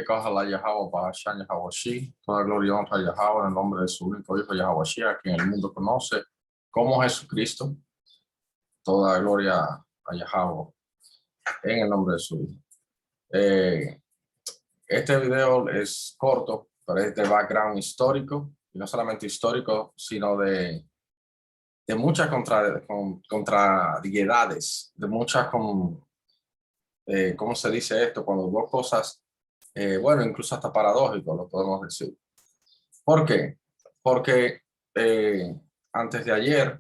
Ojalá Yahweh, Bahashan, Yahweh Shi, toda gloria y honra a Yahweh en el nombre de su único Hijo Yahweh Shi, a quien el mundo conoce como Jesucristo. Toda gloria a Yahweh en el nombre de su Hijo. Este video es corto, pero es de background histórico, y no solamente histórico, sino de muchas contrariedades, de muchas, ¿cómo se dice esto? Cuando dos cosas, bueno, incluso hasta paradójico, lo podemos decir. ¿Por qué? Porque antes de ayer,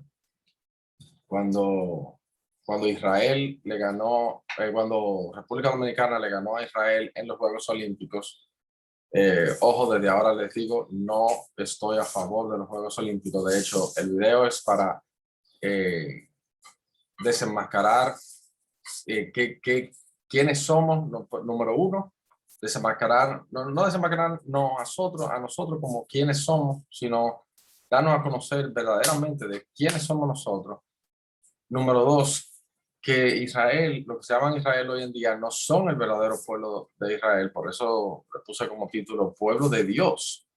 cuando Israel le ganó, cuando República Dominicana le ganó a Israel en los Juegos Olímpicos, ojo, desde ahora les digo, no estoy a favor de los Juegos Olímpicos. De hecho, el video es para desenmascarar quiénes somos, número uno, desenmascarar, no desenmascarar a nosotros como quiénes somos, sino darnos a conocer verdaderamente de quiénes somos nosotros. Número dos, que Israel, lo que se llama Israel hoy en día, no son el verdadero pueblo de Israel. Por eso le puse como título Pueblo de Dios.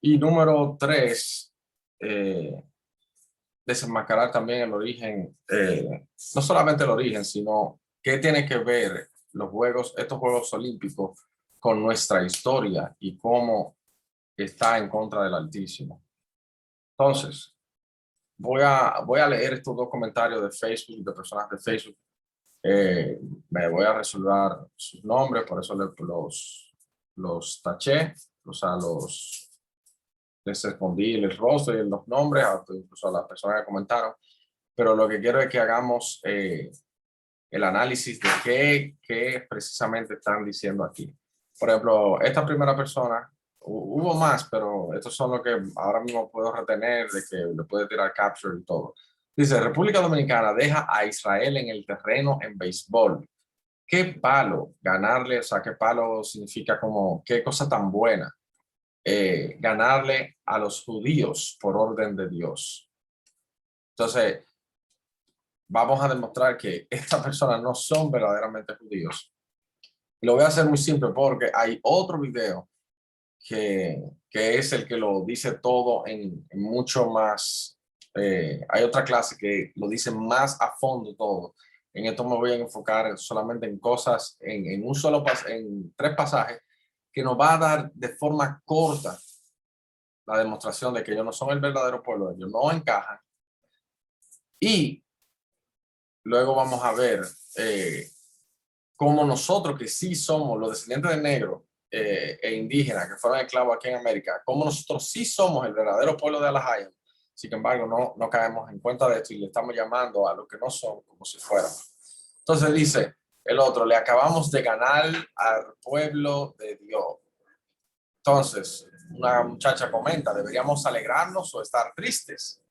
Y número tres, desenmascarar también el origen, no solamente el origen, sino qué tiene que ver estos Juegos Olímpicos con nuestra historia y cómo está en contra del Altísimo. Entonces, voy a leer estos dos comentarios de Facebook, de personas de Facebook. Me voy a resolver sus nombres, por eso los taché, o sea, les respondí el rostro y los nombres, incluso a las personas que comentaron. Pero lo que quiero es que hagamos el análisis de qué precisamente están diciendo aquí. Por ejemplo, esta primera persona, hubo más, pero estos son los que ahora mismo puedo retener, de que le puede tirar capture y todo. Dice, República Dominicana deja a Israel en el terreno en béisbol. ¿Qué palo ganarle? O sea, ¿qué palo significa como, qué cosa tan buena? Ganarle a los judíos por orden de Dios. Entonces, vamos a demostrar que estas personas no son verdaderamente judíos. Y lo voy a hacer muy simple porque hay otro video que es el que lo dice todo en mucho más. Hay otra clase que lo dice más a fondo todo. En esto me voy a enfocar solamente en cosas, en tres pasajes que nos va a dar de forma corta la demostración de que ellos no son el verdadero pueblo, ellos no encajan. Y luego vamos a ver cómo nosotros, que sí somos los descendientes de negros e indígenas que fueron esclavos aquí en América, cómo nosotros sí somos el verdadero pueblo de Alajaya. Sin embargo, no caemos en cuenta de esto y le estamos llamando a los que no son como si fueran. Entonces dice el otro, le acabamos de ganar al pueblo de Dios. Entonces, una muchacha comenta, ¿deberíamos alegrarnos o estar tristes?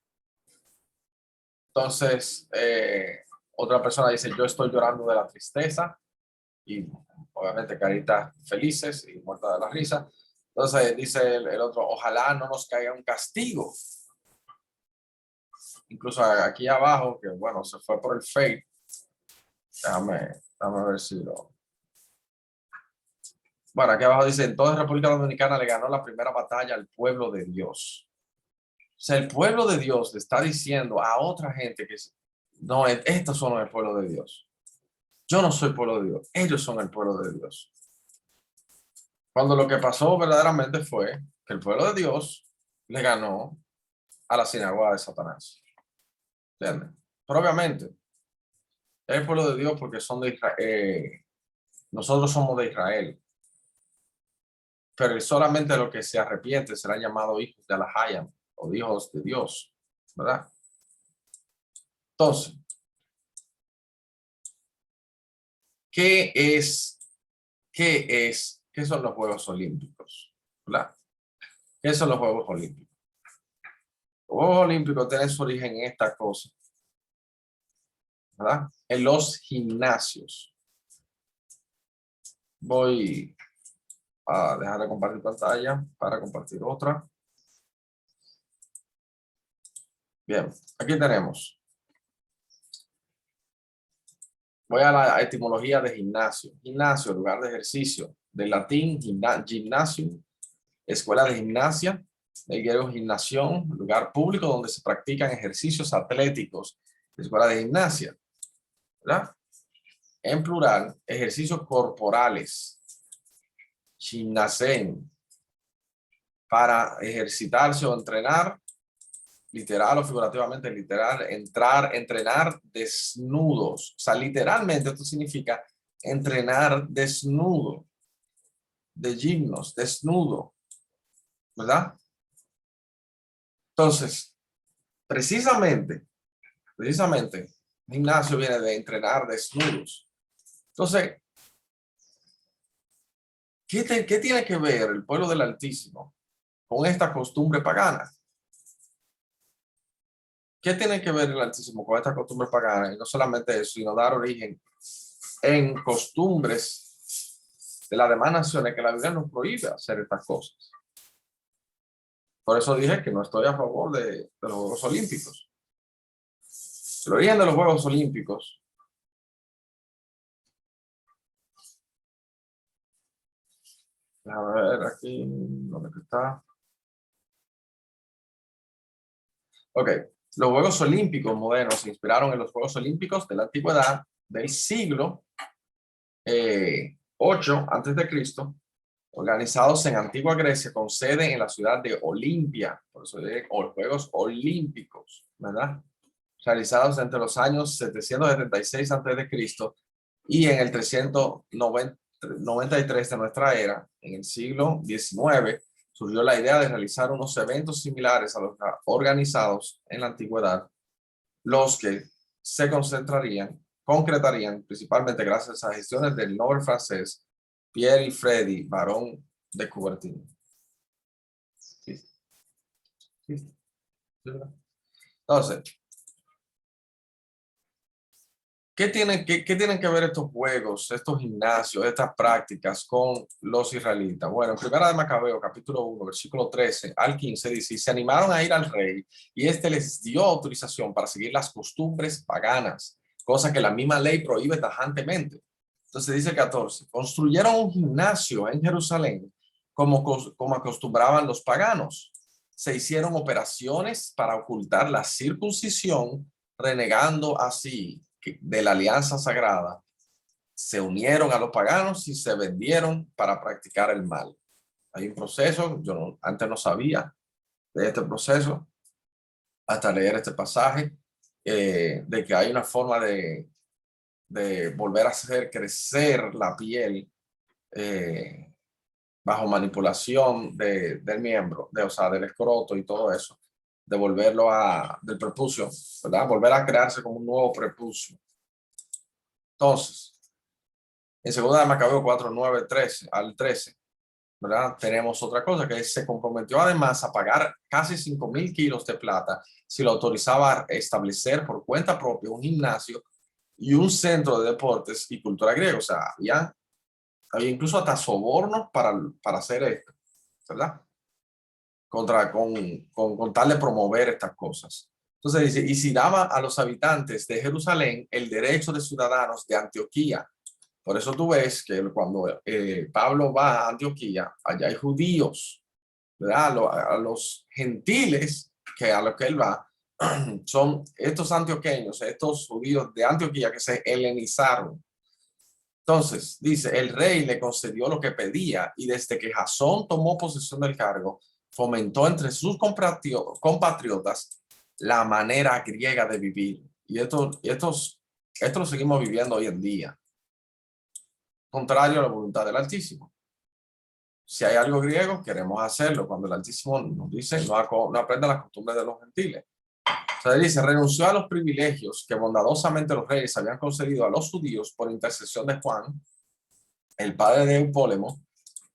Entonces, otra persona dice, yo estoy llorando de la tristeza, y obviamente caritas felices y muertas de la risa. Entonces dice el otro, ojalá no nos caiga un castigo. Incluso aquí abajo, que bueno, se fue por el fake. Déjame ver si lo... Bueno, aquí abajo dice, entonces República Dominicana le ganó la primera batalla al pueblo de Dios. O sea, el pueblo de Dios le está diciendo a otra gente que no, estos son el pueblo de Dios. Yo no soy el pueblo de Dios, ellos son el pueblo de Dios. Cuando lo que pasó verdaderamente fue que el pueblo de Dios le ganó a la sinagoga de Satanás. ¿Entienden? Pero obviamente, es el pueblo de Dios porque son de Israel. Nosotros somos de Israel. Pero solamente los que se arrepienten serán llamados hijos de Alajayam o hijos de Dios, ¿verdad? Entonces, ¿qué son los Juegos Olímpicos? ¿Verdad? ¿Qué son los Juegos Olímpicos? Los Juegos Olímpicos tienen su origen en esta cosa, ¿verdad? En los gimnasios. Voy a dejar de compartir pantalla para compartir otra. Bien, aquí tenemos. Voy a la etimología de gimnasio. Gimnasio, lugar de ejercicio. Del latín, gymnasium, escuela de gimnasia. Del griego, gimnasión, lugar público donde se practican ejercicios atléticos. Escuela de gimnasia, ¿verdad? En plural, ejercicios corporales. Gimnasen, para ejercitarse o entrenar, literal o figurativamente literal, entrenar desnudos. O sea, literalmente esto significa entrenar desnudo, de gimnos, desnudo, ¿verdad? Entonces, precisamente, gimnasio viene de entrenar desnudos. Entonces, ¿qué tiene que ver el pueblo del Altísimo con esta costumbre pagana? ¿Qué tiene que ver el Altísimo con esta costumbre pagana? Y no solamente eso, sino dar origen en costumbres de las demás naciones que la Biblia nos prohíbe hacer estas cosas. Por eso dije que no estoy a favor de los Juegos Olímpicos. El origen de los Juegos Olímpicos a ver aquí, ¿dónde está? Ok, los Juegos Olímpicos modernos se inspiraron en los Juegos Olímpicos de la antigüedad del siglo 8 antes de Cristo, organizados en Antigua Grecia con sede en la ciudad de Olimpia, por eso digo, los Juegos Olímpicos, ¿verdad? Realizados entre los años 776 antes de Cristo y en el 393 de nuestra era, en el siglo XIX, surgió la idea de realizar unos eventos similares a los organizados en la antigüedad, los que se concretarían principalmente gracias a gestiones del Nobel francés Pierre y Freddy Baron de Coubertin. Sí. Sí. Entonces, ¿qué tienen que ver estos juegos, estos gimnasios, estas prácticas con los israelitas? Bueno, en Primera de Macabeo, capítulo 1, versículo 13 al 15, dice, y se animaron a ir al rey, y éste les dio autorización para seguir las costumbres paganas, cosa que la misma ley prohíbe tajantemente. Entonces dice 14, construyeron un gimnasio en Jerusalén como acostumbraban los paganos. Se hicieron operaciones para ocultar la circuncisión, renegando así de la alianza sagrada, se unieron a los paganos y se vendieron para practicar el mal. Hay un proceso, antes no sabía de este proceso, hasta leer este pasaje, de que hay una forma de volver a hacer crecer la piel bajo manipulación del miembro, o sea, del escroto y todo eso, de volverlo del prepucio, ¿verdad? Volver a crearse como un nuevo prepucio. Entonces, en segunda de Macabeo 4, 9, 13 al 13, ¿verdad? Tenemos otra cosa que se comprometió además a pagar casi 5,000 kilos de plata si lo autorizaba a establecer por cuenta propia un gimnasio y un centro de deportes y cultura griega. O sea, había incluso hasta sobornos para hacer esto, ¿verdad? Con tal de promover estas cosas. Entonces dice, y si daba a los habitantes de Jerusalén el derecho de ciudadanos de Antioquía. Por eso tú ves que cuando Pablo va a Antioquía, allá hay judíos, ¿verdad? A los gentiles que a los que él va, son estos antioqueños, estos judíos de Antioquía que se helenizaron. Entonces, dice, el rey le concedió lo que pedía y desde que Jasón tomó posesión del cargo, fomentó entre sus compatriotas la manera griega de vivir. Y esto lo seguimos viviendo hoy en día, contrario a la voluntad del Altísimo. Si hay algo griego, queremos hacerlo. Cuando el Altísimo nos dice, no aprenda las costumbres de los gentiles. O sea, dice, renunció a los privilegios que bondadosamente los reyes habían concedido a los judíos por intercesión de Juan, el padre de Eupólemo.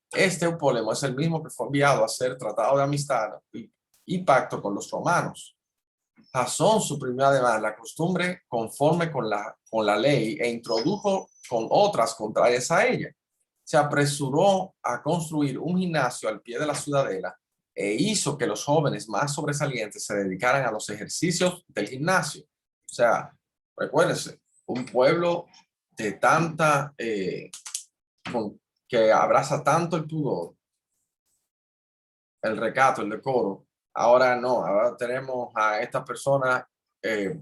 Este Eupólemo es el mismo que fue enviado a hacer tratado de amistad y pacto con los romanos. Jasón suprimió además la costumbre conforme con la ley e introdujo con otras contrarias a ella. Se apresuró a construir un gimnasio al pie de la ciudadela e hizo que los jóvenes más sobresalientes se dedicaran a los ejercicios del gimnasio. O sea, recuérdense, un pueblo de tanta, que abraza tanto el pudor, el recato, el decoro. Ahora no, ahora tenemos a estas personas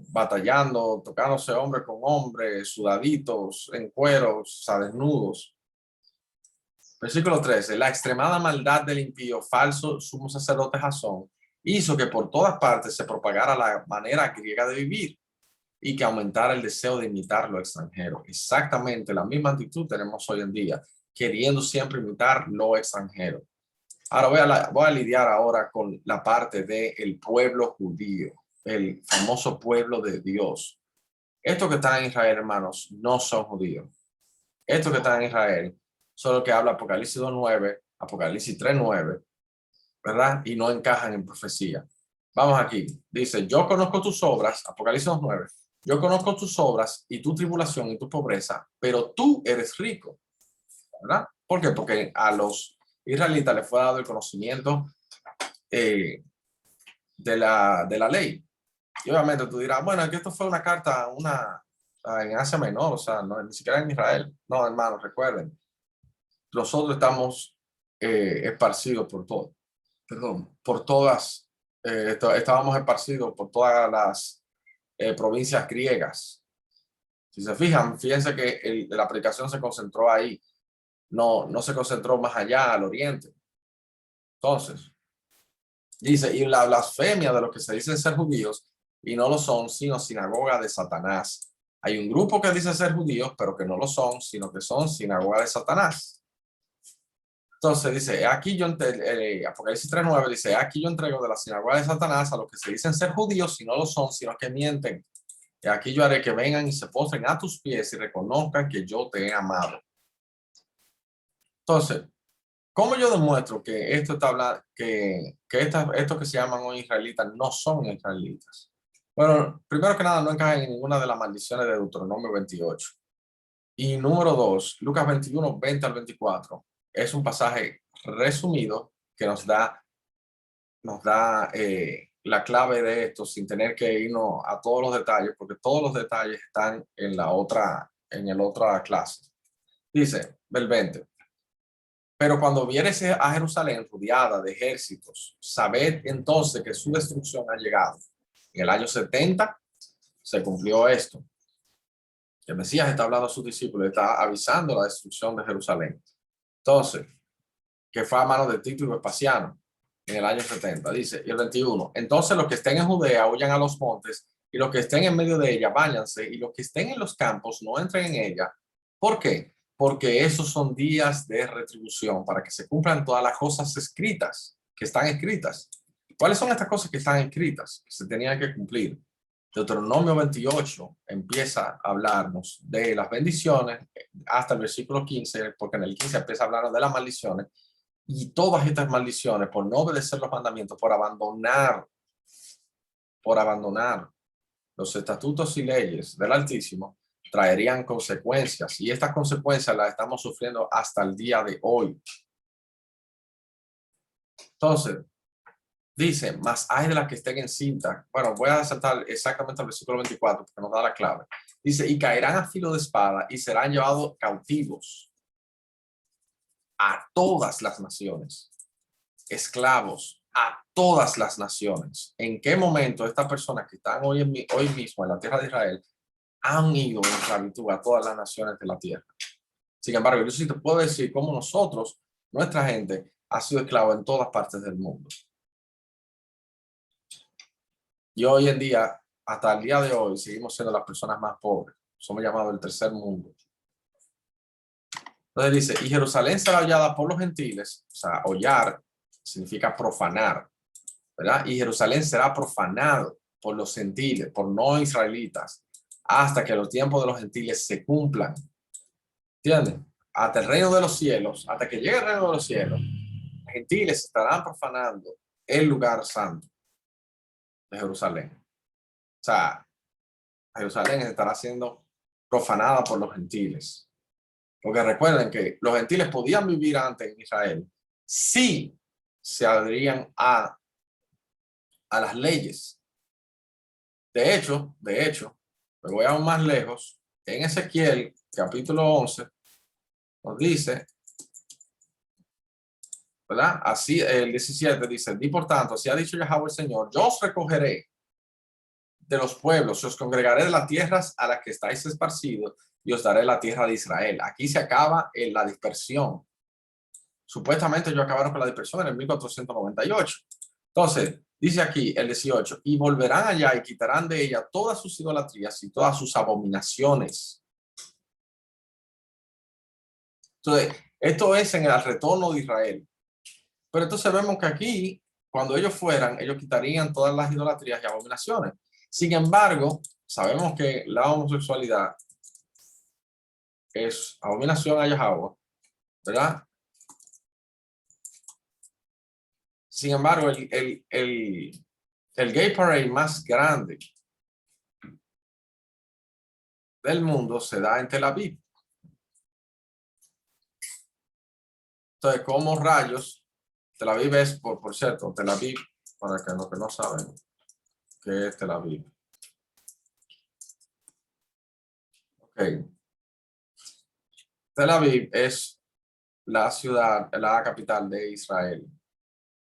batallando, tocándose hombre con hombre, sudaditos, en cueros, o sea, desnudos. Versículo 13. La extremada maldad del impío falso sumo sacerdote Jasón hizo que por todas partes se propagara la manera griega de vivir y que aumentara el deseo de imitar lo extranjero. Exactamente la misma actitud tenemos hoy en día, queriendo siempre imitar lo extranjero. Ahora voy a lidiar ahora con la parte del pueblo judío, el famoso pueblo de Dios. Estos que están en Israel, hermanos, no son judíos. Estos que están en Israel son los que habla Apocalipsis 2:9, Apocalipsis 3:9, ¿verdad? Y no encajan en profecía. Vamos aquí. Dice, yo conozco tus obras, Apocalipsis 2:9. Yo conozco tus obras y tu tribulación y tu pobreza, pero tú eres rico, ¿verdad? ¿Por qué? Porque a los israelitas les fue dado el conocimiento de la ley. Y obviamente tú dirás, bueno, es que esto fue una carta en Asia Menor, o sea, no, ni siquiera en Israel. No, hermanos, recuerden, nosotros estamos esparcidos por todo, perdón, por todas, estábamos esparcidos por todas las provincias griegas. Si se fijan, fíjense que la predicación se concentró ahí, no se concentró más allá al oriente. Entonces, dice, y la blasfemia de los que se dicen ser judíos y no lo son, sino sinagoga de Satanás. Hay un grupo que dice ser judíos, pero que no lo son, sino que son sinagoga de Satanás. Entonces dice, aquí yo, Apocalipsis 3:9 dice, aquí yo entrego de la sinagoga de Satanás a los que se dicen ser judíos y no lo son, sino que mienten. Y aquí yo haré que vengan y se postren a tus pies y reconozcan que yo te he amado. Entonces, ¿cómo yo demuestro que esto está hablando, estos que se llaman hoy israelitas no son israelitas? Bueno, primero que nada, no encajan en ninguna de las maldiciones de Deuteronomio 28. Y número dos, Lucas 21, 20 al 24, es un pasaje resumido que nos da la clave de esto sin tener que irnos a todos los detalles, porque todos los detalles están en el otra clase. Dice, del 20. Pero cuando vieres a Jerusalén rodeada de ejércitos, sabed entonces que su destrucción ha llegado. En el año 70 se cumplió esto. El Mesías está hablando a sus discípulos, está avisando la destrucción de Jerusalén. Entonces, que fue a manos de Tito y Vespasiano en el año 70. Dice, y el 21, entonces los que estén en Judea huyan a los montes, y los que estén en medio de ella váyanse, y los que estén en los campos no entren en ella. ¿Por qué? Porque esos son días de retribución, para que se cumplan todas las cosas escritas, que están escritas. ¿Cuáles son estas cosas que están escritas, que se tenían que cumplir? Deuteronomio 28 empieza a hablarnos de las bendiciones hasta el versículo 15, porque en el 15 empieza a hablarnos de las maldiciones, y todas estas maldiciones por no obedecer los mandamientos, por abandonar los estatutos y leyes del Altísimo, traerían consecuencias, y estas consecuencias las estamos sufriendo hasta el día de hoy. Entonces, dice, más hay de las que estén en cinta. Bueno, voy a saltar exactamente al versículo 24 porque nos da la clave. Dice, y caerán a filo de espada y serán llevados cautivos a todas las naciones, esclavos a todas las naciones. ¿En qué momento estas personas que están hoy mismo en la tierra de Israel han ido en esclavitud a todas las naciones de la tierra? Sin embargo, yo sí te puedo decir cómo nosotros, nuestra gente, ha sido esclavo en todas partes del mundo. Y hoy en día, hasta el día de hoy, seguimos siendo las personas más pobres. Somos llamados el tercer mundo. Entonces dice, y Jerusalén será hollada por los gentiles. O sea, hollar significa profanar, ¿verdad? Y Jerusalén será profanado por los gentiles, por no israelitas, hasta que los tiempos de los gentiles se cumplan. ¿Entienden? Hasta el reino de los cielos, hasta que llegue el reino de los cielos, los gentiles estarán profanando el lugar santo de Jerusalén. O sea, Jerusalén estará siendo profanada por los gentiles. Porque recuerden que los gentiles podían vivir antes en Israel si se adherían a las leyes. De hecho, me voy aún más lejos. En Ezequiel capítulo 11, nos dice, ¿verdad? Así, el 17 dice, di por tanto, así ha dicho Yahweh el Señor, yo os recogeré de los pueblos, os congregaré de las tierras a las que estáis esparcidos y os daré la tierra de Israel. Aquí se acaba la dispersión. Supuestamente ellos acabaron con la dispersión en el 1498. Entonces, dice aquí el 18, y volverán allá y quitarán de ella todas sus idolatrías y todas sus abominaciones. Entonces, esto es en el retorno de Israel. Pero entonces vemos que aquí, cuando ellos fueran, ellos quitarían todas las idolatrías y abominaciones. Sin embargo, sabemos que la homosexualidad es abominación a Yahweh, ¿verdad? Sin embargo, el gay parade más grande del mundo se da en Tel Aviv. Entonces, ¿cómo rayos? Tel Aviv es, por cierto, Tel Aviv, para que los que no saben qué es Tel Aviv. Ok. Tel Aviv es la ciudad, la capital de Israel.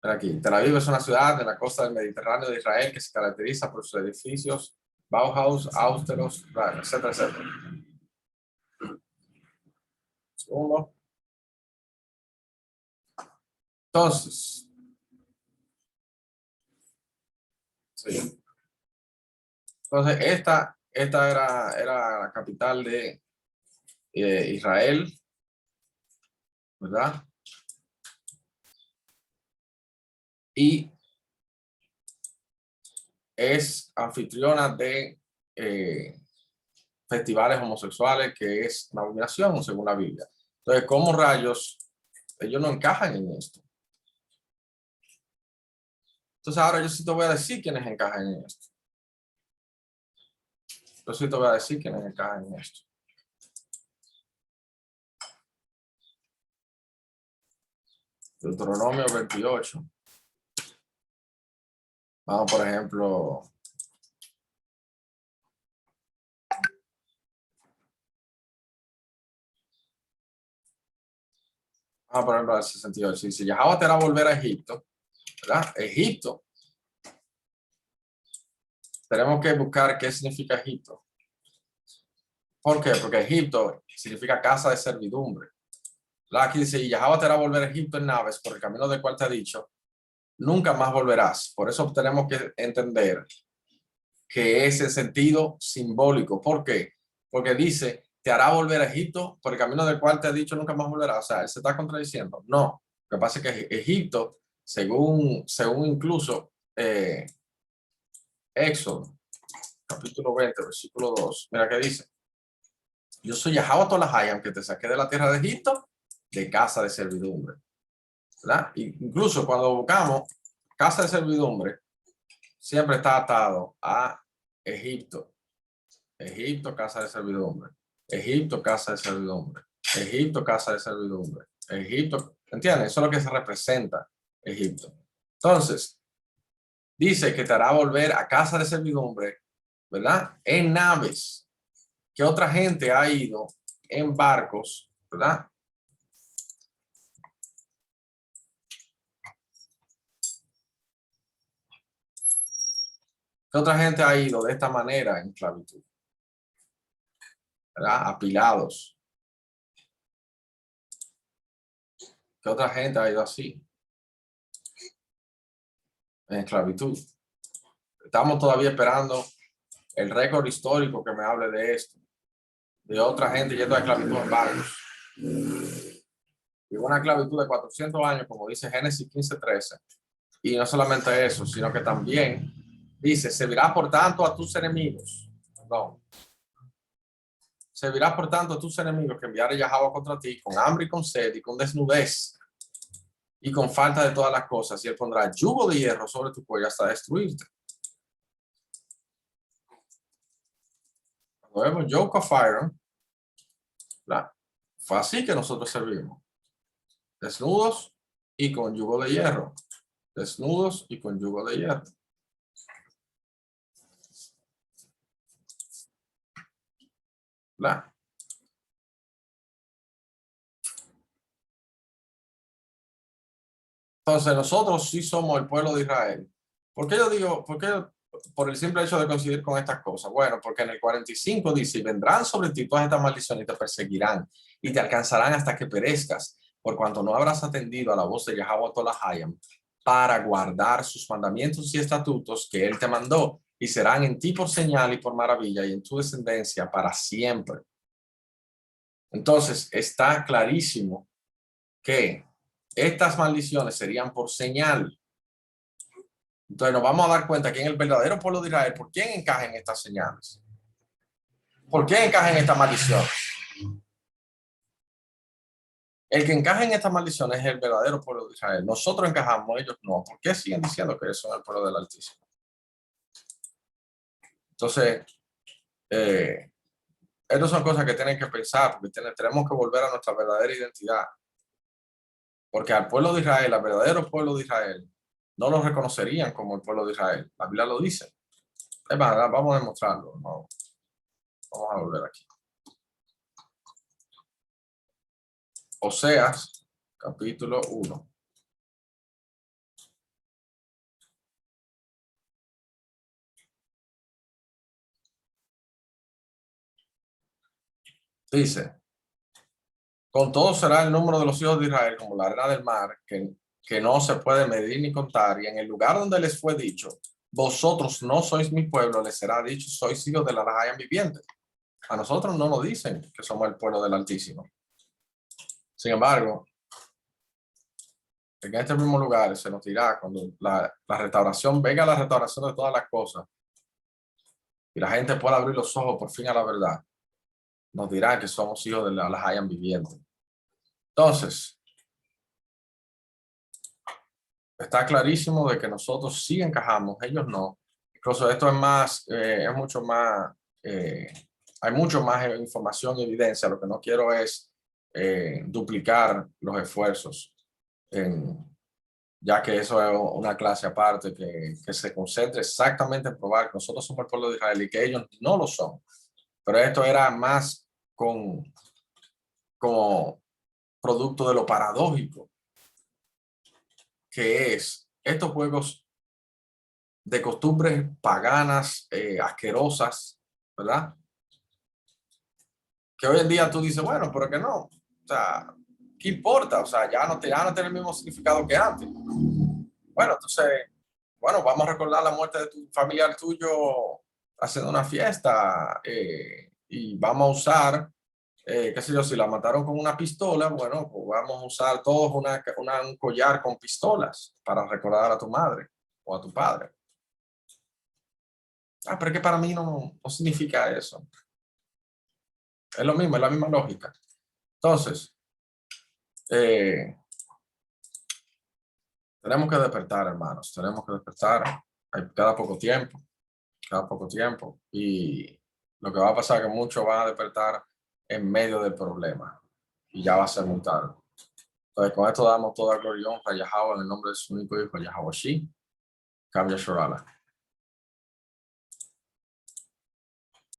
Aquí, Tel Aviv es una ciudad de la costa del Mediterráneo de Israel que se caracteriza por sus edificios Bauhaus, austeros, etcétera, etcétera. Segundo. Entonces, sí. Entonces esta era la capital de Israel, ¿verdad? Y es anfitriona de festivales homosexuales, que es una abominación según la Biblia. Entonces, ¿cómo rayos ellos no encajan en esto? Entonces, ahora yo sí te voy a decir quiénes encajan en esto. Yo sí te voy a decir quiénes encajan en esto. Deuteronomio 28. Vamos, por ejemplo, al 68. Dice, Yahweh te hará volver a Egipto, ¿verdad? Egipto. Tenemos que buscar qué significa Egipto. ¿Por qué? Porque Egipto significa casa de servidumbre. Aquí dice, y Yahweh te hará volver a Egipto en naves por el camino del cual te ha dicho, nunca más volverás. Por eso tenemos que entender que es el sentido simbólico. ¿Por qué? Porque dice, te hará volver a Egipto por el camino del cual te ha dicho, nunca más volverás. O sea, él se está contradiciendo. No, lo que pasa es que Egipto, según incluso Éxodo, capítulo 20, versículo 2, mira qué dice. Yo soy Yahweh Tolahai, aunque te saqué de la tierra de Egipto, de casa de servidumbre. ¿Verdad? Incluso cuando buscamos casa de servidumbre, siempre está atado a Egipto. Egipto, casa de servidumbre. Egipto, casa de servidumbre. Egipto, casa de servidumbre. Egipto, ¿entiendes? Eso es lo que se representa Egipto. Entonces, dice que te hará volver a casa de servidumbre, ¿verdad? En naves, que otra gente ha ido en barcos, ¿verdad? Que otra gente ha ido de esta manera en esclavitud, ¿verdad? Apilados. Que otra gente ha ido así, en esclavitud. Estamos todavía esperando el récord histórico que me hable de esto, de otra gente yendo a esclavitud en barcos. Y una esclavitud de 400 años, como dice Génesis 15:13. Y no solamente eso, sino que también dice, servirás por tanto a tus enemigos. No. Servirás por tanto a tus enemigos que enviare Yahweh contra ti con hambre y con sed y con desnudez y con falta de todas las cosas, y él pondrá yugo de hierro sobre tu cuello hasta destruirte. Cuando vemos yoke of iron, fue así que nosotros servimos. Desnudos y con yugo de hierro. Desnudos y con yugo de hierro. ¿Verdad? Entonces nosotros sí somos el pueblo de Israel. ¿Por qué yo digo, por qué? Por el simple hecho de coincidir con estas cosas. Bueno, porque en el 45 dice, y vendrán sobre ti todas estas maldiciones y te perseguirán y te alcanzarán hasta que perezcas, por cuanto no habrás atendido a la voz de Yahweh Tolahayam para guardar sus mandamientos y estatutos que él te mandó, y serán en ti por señal y por maravilla y en tu descendencia para siempre. Entonces, está clarísimo que estas maldiciones serían por señal. Entonces nos vamos a dar cuenta que en el verdadero pueblo de Israel, ¿por quién encajan estas señales? ¿Por qué encajan estas maldiciones? El que encaja en estas maldiciones es el verdadero pueblo de Israel. Nosotros encajamos, ellos no. ¿Por qué siguen diciendo que son el pueblo del Altísimo? Entonces, estas son cosas que tienen que pensar, porque tenemos que volver a nuestra verdadera identidad. Porque al pueblo de Israel, al verdadero pueblo de Israel, no lo reconocerían como el pueblo de Israel. La Biblia lo dice. Es más, vamos a demostrarlo. No, vamos a volver aquí. Oseas, capítulo 1. Dice, con todo será el número de los hijos de Israel como la arena del mar, que no se puede medir ni contar. Y en el lugar donde les fue dicho, vosotros no sois mi pueblo, les será dicho, sois hijos de la Alahayam viviente. A nosotros no nos dicen que somos el pueblo del Altísimo. Sin embargo, en este mismo lugar se nos dirá cuando la restauración, venga la restauración de todas las cosas y la gente pueda abrir los ojos por fin a la verdad, nos dirá que somos hijos de la Alahayam viviente. Entonces, está clarísimo de que nosotros sí encajamos, ellos no. Incluso esto es más, es mucho más, hay mucho más información y evidencia. Lo que no quiero es duplicar los esfuerzos, ya que eso es una clase aparte que se concentre exactamente en probar que nosotros somos el pueblo de Israel y que ellos no lo son. Pero esto era más como producto de lo paradójico que es estos juegos de costumbres paganas, asquerosas, ¿verdad? Que hoy en día tú dices, bueno, pero que no. O sea, ¿qué importa? O sea, ya no tiene el mismo significado que antes. Bueno, entonces, bueno, vamos a recordar la muerte de tu familiar tuyo haciendo una fiesta y vamos a usar, qué sé yo, si la mataron con una pistola, bueno, pues vamos a usar todos un collar con pistolas para recordar a tu madre o a tu padre. Ah, pero es que para mí no significa eso. Es lo mismo, es la misma lógica. Entonces, eh, tenemos que despertar, hermanos. Tenemos que despertar cada poco tiempo, cada poco tiempo. Y lo que va a pasar es que muchos van a despertar en medio del problema. Y ya va a ser muy tarde. Entonces, con esto damos toda gloria y honra a Yahweh en el nombre de su único hijo, Yahweh Shi, Cambia Shorala.